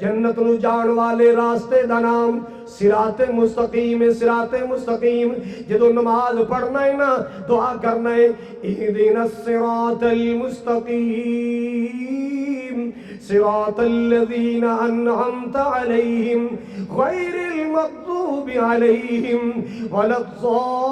جنت نو جان والے راستے دا نام صراط مستقیم ہے. صراط مستقیم جدو نماز پڑھنا ہے نا دعا کرنا ہے اہدنا الصراط المستقیم صراط الذین انعمت علیہم غیر المغضوب علیہم ولا الضالین.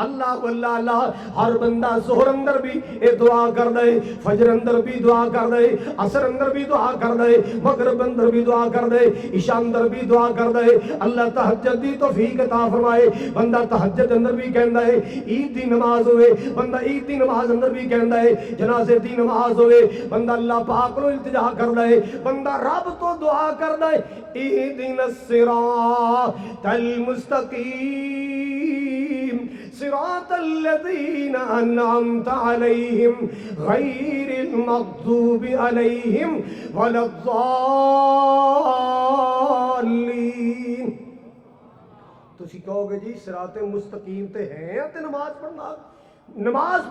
اللہ واللہ اللہ. ہر بندہ ظہر اندر بھی اے دعا کر دے, فجر اندر بھی دعا کر دے, عصر اندر بھی دعا کر دے, مغرب اندر بھی دعا کر دے, عشاء اندر بھی دعا کر دے. اللہ تہجد دی توفیق عطا فرمائے. بندہ تہجد اندر بھی کہندا ہے عید دی نماز ہوئے, بندہ عید دی نماز اندر بھی کہندا ہے جنازے دی نماز ہوئے, بندہ اللہ پاک کو التجا کردا ہے, بندہ رب تو دعا کردا ہے اہدنا الصراط المستقیم صراط الذین انعمت علیہم غیر المغضوب علیہم ولا الضالین. تسی کہو گے جی صراط مستقیم تے ہیں تے نماز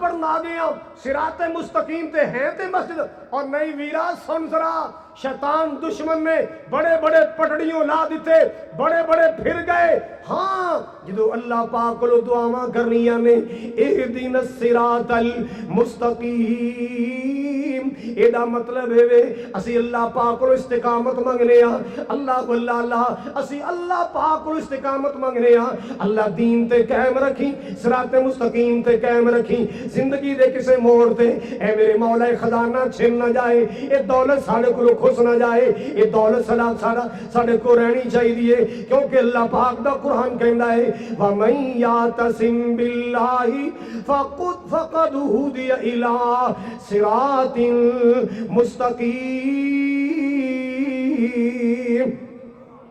پڑھنا آ گئے ہوں, صراط مستقیم تے ہیں تے مسجد, اور نہیں ویرا سن ذرا شیطان دشمن نے بڑے بڑے پٹڑیوں لا دیتے, بڑے بڑے پھر گئے. ہاں جدو اللہ پاک کو دعاواں کرنیاں نے اہدنا الصراط المستقیم, ایڈا مطلب ہے اسی اللہ پاک کو استقامت منگنے ہاں. اللہ واللہ اللہ اسی اللہ پاک کو استقامت منگنے ہاں. اللہ دین تے قائم رکھی, صراط مستقیم تے قائم رکھی, زندگی دے کسے موڑ تے اے میرے مولا خزانہ چھن نہ جائے, اے دولت ساڑے کو خس نہ جائے, اے دولت ساڑے کو رہنی چاہیے, کیونکہ اللہ پاک دا قرآن کہندا ہے وَمَن يَعْتَصِم بِاللَّهِ فَقَدْ هُدِيَ إِلَىٰ صِرَاطٍ مُسْتَقِيمٍ.